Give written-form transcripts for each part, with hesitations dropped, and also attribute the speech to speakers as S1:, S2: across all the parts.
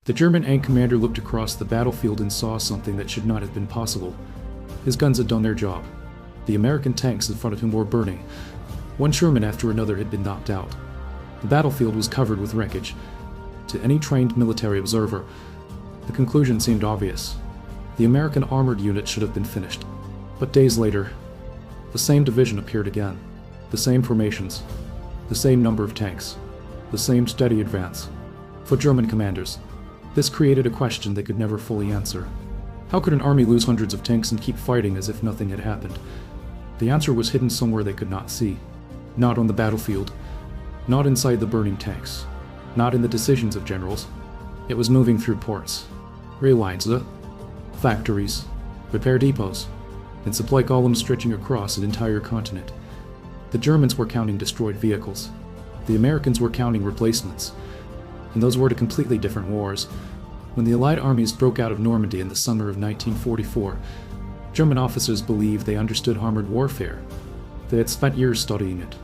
S1: The German tank commander looked across the battlefield and saw something that should not have been possible. His guns had done their job. The American tanks in front of him were burning. One Sherman after another had been knocked out. The battlefield was covered with wreckage. To any trained military observer, the conclusion seemed obvious. The American armored unit should have been finished. But days later, the same division appeared again. The same formations, the same number of tanks, the same steady advance. For German commanders, this created a question they could never fully answer. How could an army lose hundreds of tanks and keep fighting as if nothing had happened? The answer was hidden somewhere they could not see. Not on the battlefield, not inside the burning tanks, not in the decisions of generals. It was moving through ports, rail lines, factories, repair depots, and supply columns stretching across an entire continent. The Germans were counting destroyed vehicles. The Americans were counting replacements. And those were two completely different wars. When the Allied armies broke out of Normandy in the summer of 1944, German officers believed they understood armored warfare. They had spent years studying it.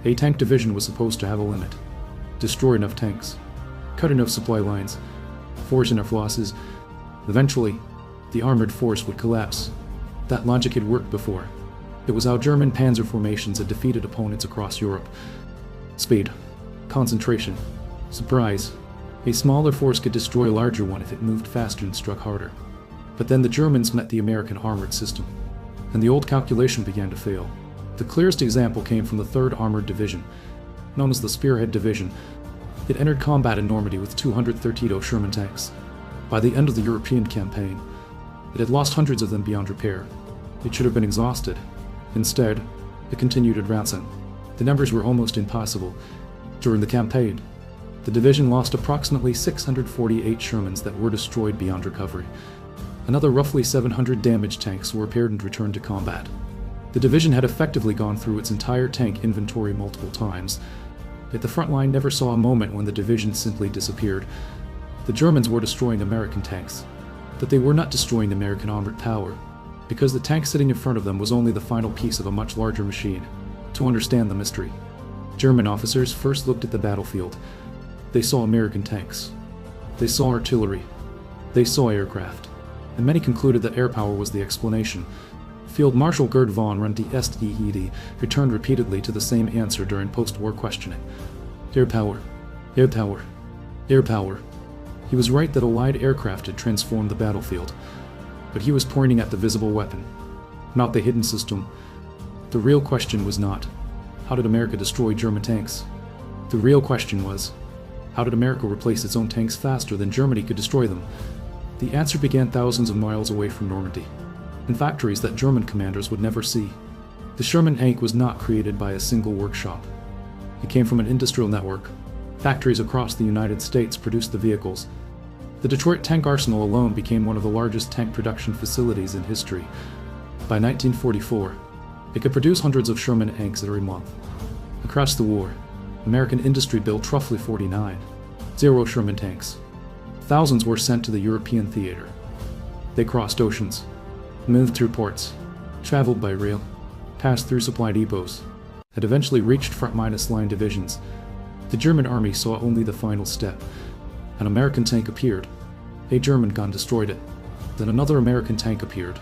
S1: A tank division was supposed to have a limit. Destroy enough tanks, cut enough supply lines, force enough losses. Eventually, the armored force would collapse. That logic had worked before. It was how German panzer formations had defeated opponents across Europe. Speed, concentration, surprise. A smaller force could destroy a larger one if it moved faster and struck harder. But then the Germans met the American armored system, and the old calculation began to fail. The clearest example came from the 3rd Armored Division, known as the Spearhead Division. It entered combat in Normandy with 232 Sherman tanks. By the end of the European campaign, it had lost hundreds of them beyond repair. It should have been exhausted. Instead, it continued advancing. The numbers were almost impossible. During the campaign, the division lost approximately 648 Shermans that were destroyed beyond recovery. Another roughly 700 damaged tanks were repaired and returned to combat. The division had effectively gone through its entire tank inventory multiple times, yet the front line never saw a moment when the division simply disappeared. The Germans were destroying American tanks, but they were not destroying American armored power, because the tank sitting in front of them was only the final piece of a much larger machine. To understand the mystery, German officers first looked at the battlefield. They saw American tanks. They saw artillery. They saw aircraft. And many concluded that air power was the explanation. Field Marshal Gerd von Rundstedt returned repeatedly to the same answer during post-war questioning. Air power. Air power. Air power. He was right that Allied aircraft had transformed the battlefield, but he was pointing at the visible weapon, not the hidden system. The real question was not, how did America destroy German tanks? The real question was, how did America replace its own tanks faster than Germany could destroy them? The answer began thousands of miles away from Normandy, in factories that German commanders would never see. The Sherman tank was not created by a single workshop. It came from an industrial network. Factories across the United States produced the vehicles. The Detroit Tank Arsenal alone became one of the largest tank production facilities in history. By 1944, it could produce hundreds of Sherman tanks every month. Across the war, American industry built roughly 49 Sherman tanks. Thousands were sent to the European theater. They crossed oceans, moved through ports, traveled by rail, passed through supply depots, and eventually reached front-line divisions. The German army saw only the final step. An American tank appeared. A German gun destroyed it. Then another American tank appeared.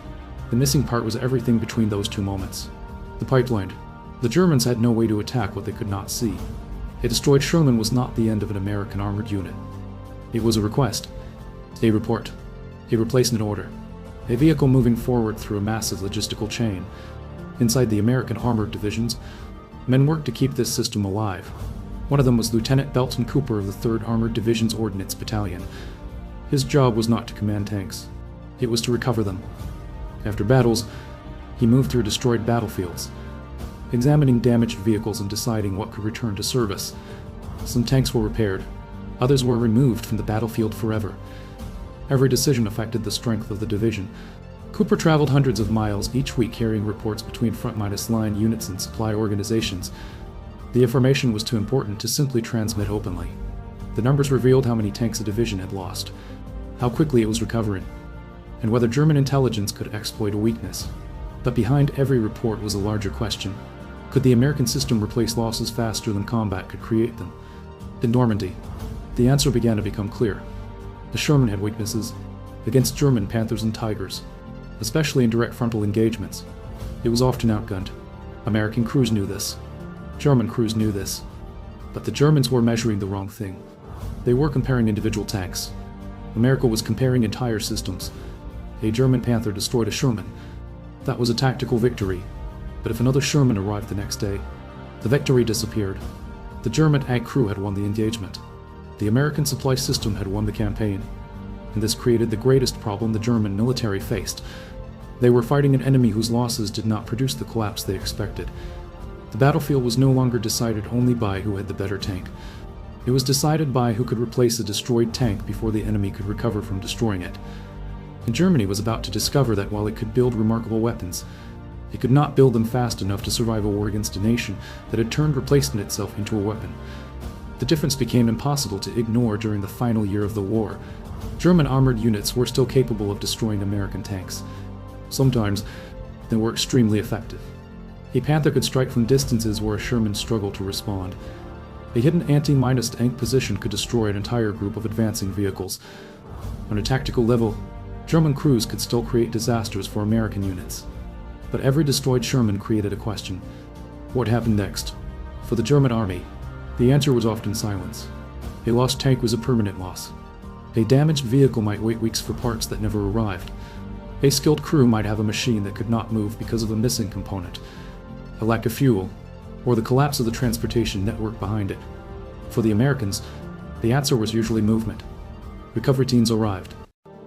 S1: The missing part was everything between those two moments. The pipeline. The Germans had no way to attack what they could not see. A destroyed Sherman was not the end of an American armored unit. It was a request, a report, a replacement order, a vehicle moving forward through a massive logistical chain. Inside the American armored divisions, men worked to keep this system alive. One of them was Lieutenant Belton Cooper of the 3rd Armored Division's Ordnance Battalion. His job was not to command tanks. It was to recover them. After battles, he moved through destroyed battlefields, examining damaged vehicles and deciding what could return to service. Some tanks were repaired. Others were removed from the battlefield forever. Every decision affected the strength of the division. Cooper traveled hundreds of miles each week carrying reports between front-line units and supply organizations. The information was too important to simply transmit openly. The numbers revealed how many tanks a division had lost, how quickly it was recovering, and whether German intelligence could exploit a weakness. But behind every report was a larger question. Could the American system replace losses faster than combat could create them? In Normandy, the answer began to become clear. The Sherman had weaknesses against German Panthers and Tigers, especially in direct frontal engagements. It was often outgunned. American crews knew this. German crews knew this. But the Germans were measuring the wrong thing. They were comparing individual tanks. America was comparing entire systems. A German Panther destroyed a Sherman. That was a tactical victory. But if another Sherman arrived the next day, the victory disappeared. The German tank crew had won the engagement. The American supply system had won the campaign. And this created the greatest problem the German military faced. They were fighting an enemy whose losses did not produce the collapse they expected. The battlefield was no longer decided only by who had the better tank. It was decided by who could replace a destroyed tank before the enemy could recover from destroying it. And Germany was about to discover that while it could build remarkable weapons, it could not build them fast enough to survive a war against a nation that had turned replacement itself into a weapon. The difference became impossible to ignore during the final year of the war. German armored units were still capable of destroying American tanks. Sometimes, they were extremely effective. A Panther could strike from distances where a Sherman struggled to respond. A hidden anti-minus tank position could destroy an entire group of advancing vehicles. On a tactical level, German crews could still create disasters for American units. But every destroyed Sherman created a question. What happened next? For the German army, the answer was often silence. A lost tank was a permanent loss. A damaged vehicle might wait weeks for parts that never arrived. A skilled crew might have a machine that could not move because of a missing component, a lack of fuel, or the collapse of the transportation network behind it. For the Americans, the answer was usually movement. Recovery teams arrived.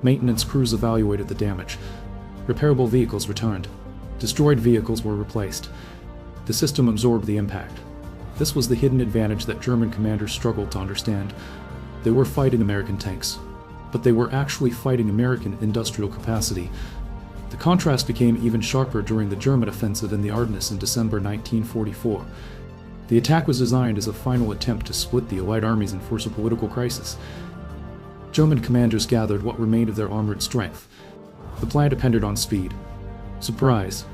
S1: Maintenance crews evaluated the damage. Repairable vehicles returned. Destroyed vehicles were replaced. The system absorbed the impact. This was the hidden advantage that German commanders struggled to understand. They were fighting American tanks, but they were actually fighting American industrial capacity. The contrast became even sharper during the German offensive in the Ardennes in December 1944. The attack was designed as a final attempt to split the Allied armies and force a political crisis. German commanders gathered what remained of their armored strength. The plan depended on speed, surprise,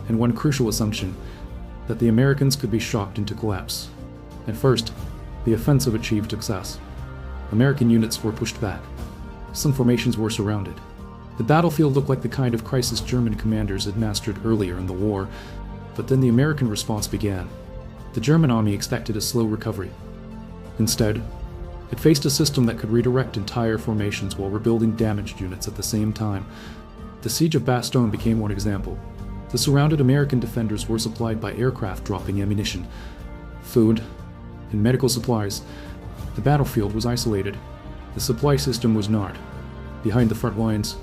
S1: and one crucial assumption, that the Americans could be shocked into collapse. At first, the offensive achieved success. American units were pushed back. Some formations were surrounded. The battlefield looked like the kind of crisis German commanders had mastered earlier in the war, but then the American response began. The German army expected a slow recovery. Instead, it faced a system that could redirect entire formations while rebuilding damaged units at the same time. The siege of Bastogne became one example. The surrounded American defenders were supplied by aircraft dropping ammunition, food, and medical supplies. The battlefield was isolated. The supply system was not. Behind the front lines,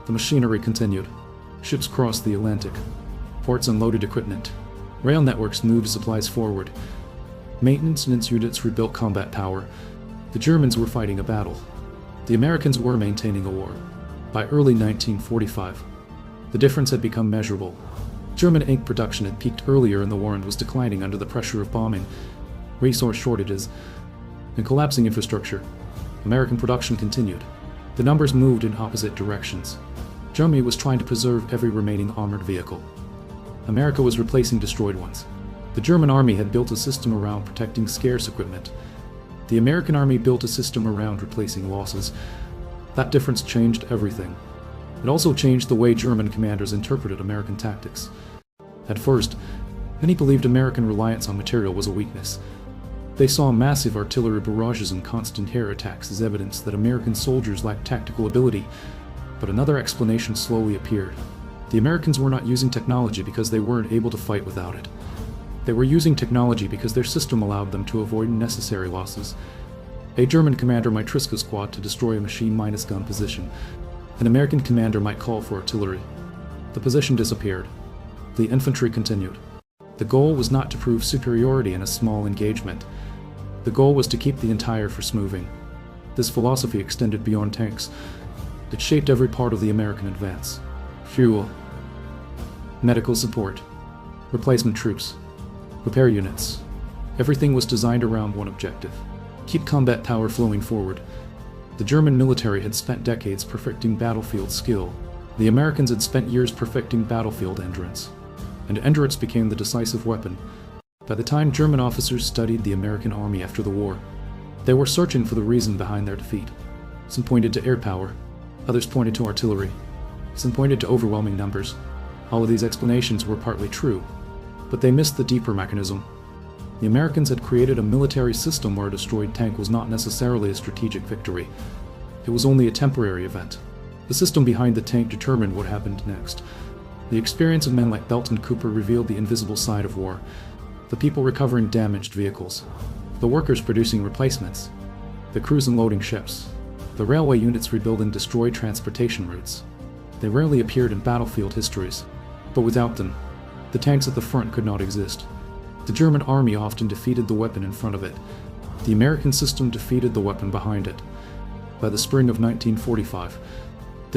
S1: the machinery continued. Ships crossed the Atlantic. Ports unloaded equipment. Rail networks moved supplies forward. Maintenance units rebuilt combat power. The Germans were fighting a battle. The Americans were maintaining a war. By early 1945, the difference had become measurable. German ink production had peaked earlier in the war and was declining under the pressure of bombing, resource shortages, and collapsing infrastructure. American production continued. The numbers moved in opposite directions. Germany was trying to preserve every remaining armored vehicle. America was replacing destroyed ones. The German army had built a system around protecting scarce equipment. The American army built a system around replacing losses. That difference changed everything. It also changed the way German commanders interpreted American tactics. At first, many believed American reliance on material was a weakness. They saw massive artillery barrages and constant air attacks as evidence that American soldiers lacked tactical ability, but another explanation slowly appeared. The Americans were not using technology because they weren't able to fight without it. They were using technology because their system allowed them to avoid unnecessary losses. A German commander might risk a squad to destroy a machine-minus gun position. An American commander might call for artillery. The position disappeared. The infantry continued. The goal was not to prove superiority in a small engagement. The goal was to keep the entire force moving. This philosophy extended beyond tanks. It shaped every part of the American advance. Fuel, medical support, replacement troops, repair units. Everything was designed around one objective: keep combat power flowing forward. The German military had spent decades perfecting battlefield skill. The Americans had spent years perfecting battlefield endurance. And endurance became the decisive weapon. By the time German officers studied the American army after the war, they were searching for the reason behind their defeat. Some pointed to air power, others pointed to artillery, some pointed to overwhelming numbers. All of these explanations were partly true, but they missed the deeper mechanism. The Americans had created a military system where a destroyed tank was not necessarily a strategic victory. It was only a temporary event. The system behind the tank determined what happened next. The experience of men like Belton Cooper revealed the invisible side of war. The people recovering damaged vehicles, the workers producing replacements, the crews unloading ships, the railway units rebuilding destroyed transportation routes. They rarely appeared in battlefield histories, but without them, the tanks at the front could not exist. The German army often defeated the weapon in front of it. The American system defeated the weapon behind it. By the spring of 1945,